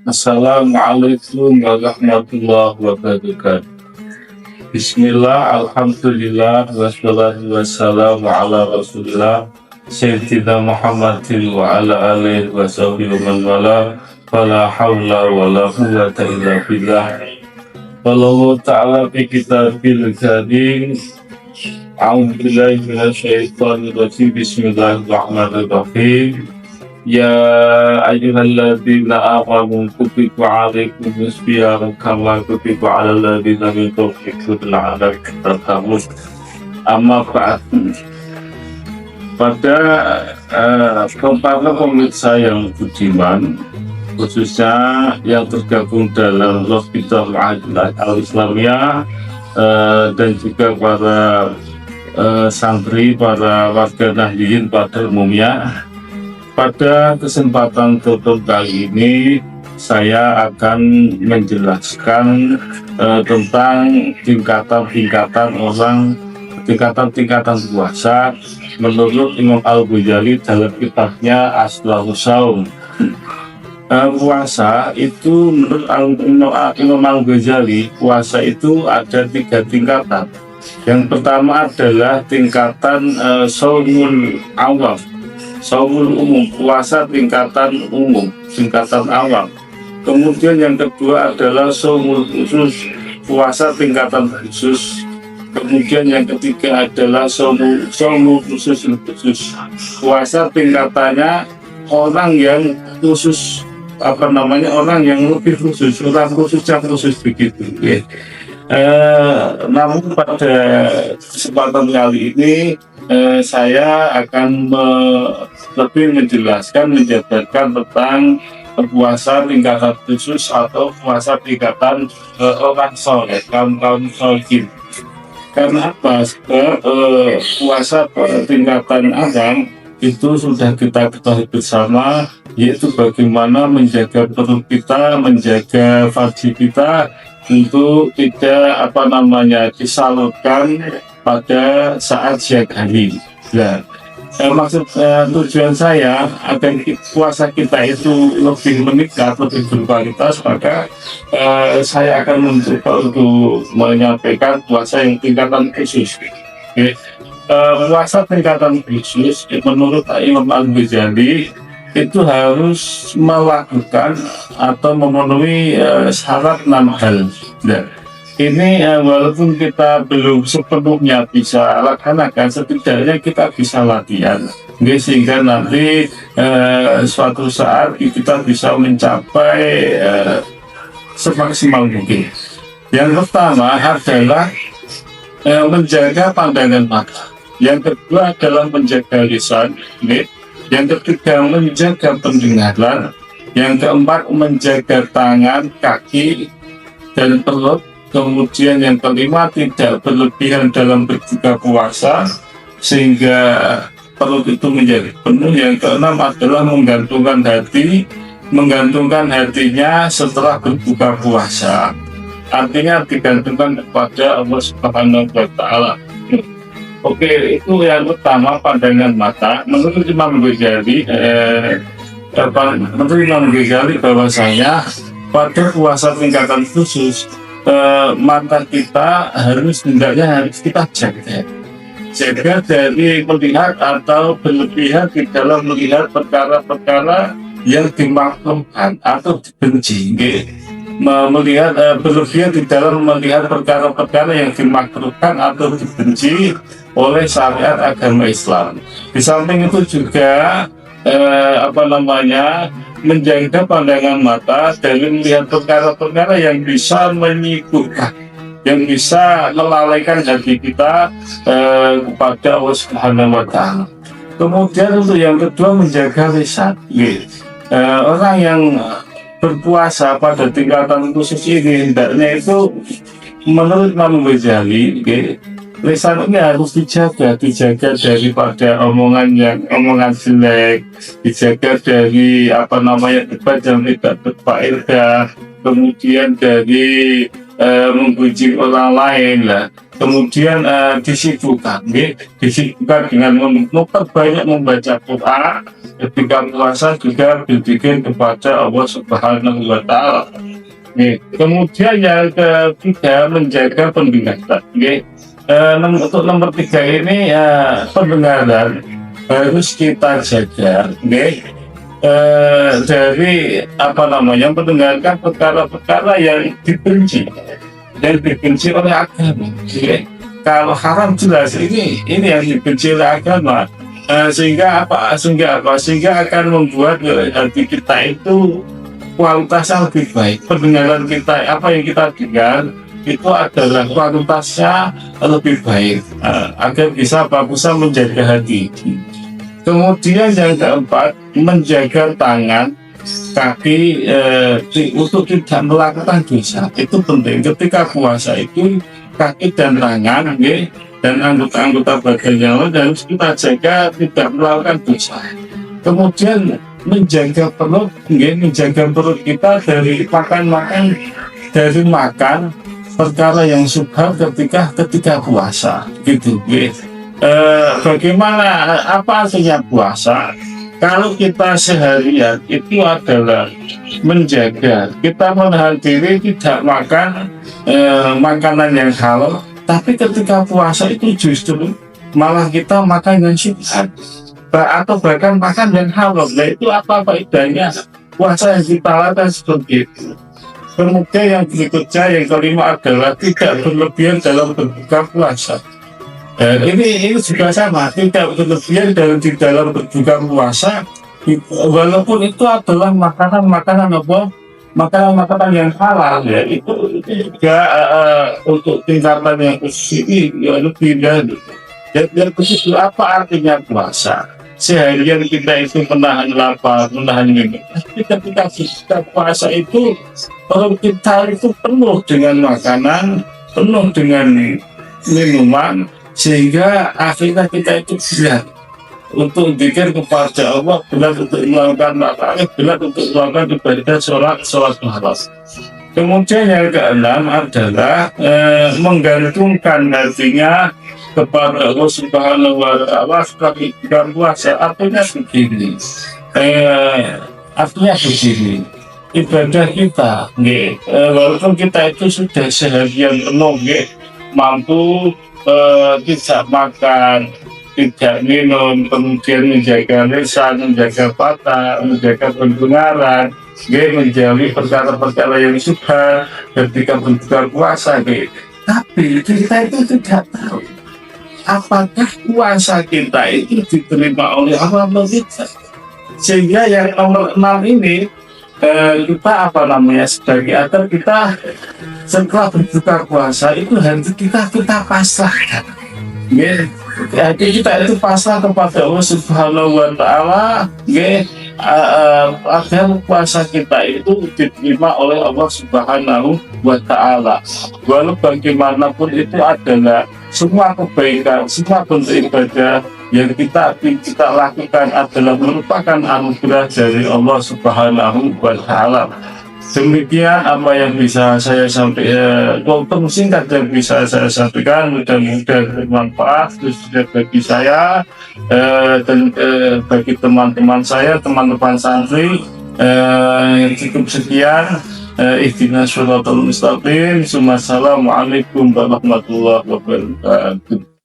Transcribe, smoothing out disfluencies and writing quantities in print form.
Assalamualaikum warahmatullahi wabarakatuh. Bismillah, alhamdulillah, wassalatu wassalamu ala rasulillah Sayyidina Muhammadin wa ala alihi wa sahbihi wa man wala Fala hawla wa la quwwata illa billah. Wallahu ta'ala fi kitabil karim. A'udzu billahi minasyaitonir rajim. Bismillahirrahmanirrahim. Ya ayyuhalladzina amanu kutiba alaikumus siyam kama kutiba alal ladzina min qablikum la'allakum tattaqun. Amma ba'd. Pada kepada pemirsa yang budiman, khususnya yang tergabung dalam Robiqah Muhammadiyah Al-Islamiyah, dan juga para santri, para warga Nahdliyin pada umumnya, pada kesempatan tutup kali ini saya akan menjelaskan tentang tingkatan puasa menurut Imam Al-Ghazali dalam kitabnya Aslahus Shaum. Puasa itu menurut Imam Al-Ghazali, puasa itu ada 3 tingkatan. Yang pertama adalah tingkatan shaumul awam, shaumul umum, puasa tingkatan umum, tingkatan awam. Kemudian yang kedua adalah shaumul khusus, puasa tingkatan khusus. Kemudian yang ketiga adalah shaumul khusus, puasa tingkatannya orang yang khusus, orang yang lebih khusus, orang khusus yang khusus begitu. Namun pada kesempatan kali ini saya akan lebih menjabarkan tentang puasa tingkatan khusus atau puasa tingkatan orang soleh, kaum solihin. Karena apa? Puasa tingkatan awam itu sudah kita ketahui bersama, yaitu bagaimana menjaga perut kita, menjaga farji kita untuk tidak disalurkan pada saat siang hari. Nah, tujuan saya agar puasa kita itu lebih meningkat, lebih berkualitas, maka saya akan mencoba untuk menyampaikan puasa yang tingkatan khusus. Puasa tingkatan khusus menurut Imam Al-Ghazali itu harus melakukan atau memenuhi syarat 6 hal. Nah, ini walaupun kita belum sepenuhnya bisa laksanakan, setidaknya kita bisa latihan, sehingga nanti suatu saat kita bisa mencapai semaksimal mungkin. Yang pertama adalah menjaga pandangan mata. Yang kedua adalah menjaga lisan, yang ketiga menjaga pendengaran, yang keempat menjaga tangan, kaki, dan perut. Kemudian yang kelima tidak berlebihan dalam berbuka puasa sehingga perut itu menjadi penuh. Yang keenam adalah menggantungkan hatinya setelah berbuka puasa, artinya digantungkan kepada Allah Subhanahu wa Ta'ala. Oke, itu yang pertama, pandangan mata. Menurut Imam Ghazali bahwasanya pada puasa tingkatan khusus, mata kita harus kita jaga dari melihat atau berlebihan di dalam melihat perkara-perkara yang dimaklumkan atau dibenci. Melihat berlebihan di dalam melihat perkara-perkara yang dimakruhkan atau dibenci oleh syariat agama Islam. Di samping itu juga menjaga pandangan mata dari melihat perkara-perkara yang bisa menyibukkan, yang bisa melalaikan hati kita kepada Allah Subhanahu wa Ta'ala. Kemudian untuk yang kedua, menjaga lisan. Orang yang berpuasa pada tingkatan khusus ini hendaknya itu menurut Imam Ghazali, lisannya harus dijaga daripada omongan jelek, dijaga dari debat yang tidak berfaedah, kemudian dari membujuk orang lain lah. Kemudian disibukkan, disibukkan dengan memperbanyak membaca Quran. Ketika puasa juga berpikir kepada Allah Subhanahu wa Ta'ala. Kemudian yang ketiga, menjaga pendengaran. Untuk nomor tiga ini, pendengaran harus kita jaga. Dari mendengarkan perkara-perkara yang dibenci oleh agama. Kalau haram jelas ini yang dibenci oleh agama, sehingga akan membuat hati kita itu kualitasnya lebih baik. Pendengaran kita, apa yang kita dengar itu adalah kualitasnya lebih baik, agar bisa menjaga hati. Kemudian yang keempat, menjaga tangan, kaki, untuk tidak melakukan dosa. Itu penting. Ketika puasa itu kaki dan tangan, dan anggota-anggota badan yang lain harus kita jaga tidak melakukan dosa. Kemudian menjaga perut kita dari makan perkara yang subhan ketika puasa, gitu. Bagaimana, apa artinya puasa? Kalau kita seharian itu adalah menjaga, kita menahan diri tidak makan makanan yang halal, tapi ketika puasa itu justru malah kita makan yang subhan, atau bahkan makan yang halal. Nah, itu apa faedahnya puasa yang kita lakukan seperti itu? Kemudian yang berikutnya, yang kelima adalah tidak berlebihan dalam berbuka puasa. Ini juga sama, tidak berlebihan di dalam berbuka puasa, walaupun itu adalah makanan yang halal, ya. Itu juga untuk tingkatan yang khusus ini lebih dari. Dan begitu, apa artinya puasa? Seharian kita itu menahan lapar, menahan minum. Ketika kita puasa itu, perut kita itu penuh dengan makanan, penuh dengan minuman, sehingga akhirnya kita itu berat untuk zikir kepada Allah, berat untuk melakukan makrifat, berat untuk melakukan ibadah sholat halal. Kemudian yang keenam adalah menggantungkan hatinya kepada Allah Subhanahu wa Ta'ala setelah puasa. Artinya begini, ibadah kita, walaupun kita itu sudah seharian penuh, mampu tidak makan, tidak minum, kemudian menjaga lisan, menjaga mata, menjaga pendengaran, menjauhi perkara-perkara yang subhan ketika berbuka puasa. Tapi kita itu tidak tahu apakah puasa kita itu diterima oleh Allah atau tidak. Sehingga yang nomor 6 ini, kita sebagai agar kita setelah berbuka puasa itu hati kita pasrahkan. Hati kita itu pasrah kepada Allah Subhanahu wa Ta'ala, agar puasa kita itu diterima oleh Allah Subhanahu wa Ta'ala. Walau bagaimanapun itu adalah semua kebaikan, semua bentuk ibadah yang kita lakukan adalah merupakan anugerah dari Allah Subhanahu wa Ta'ala. Demikian apa yang bisa saya sampaikan, walaupun singkat yang bisa saya sampaikan, mudah-mudahan bermanfaat khususnya bagi saya dan bagi teman-teman saya, teman-teman santri. Cukup sekian. Ihdinas shiratal mustaqim. Assalamualaikum warahmatullahi wabarakatuh.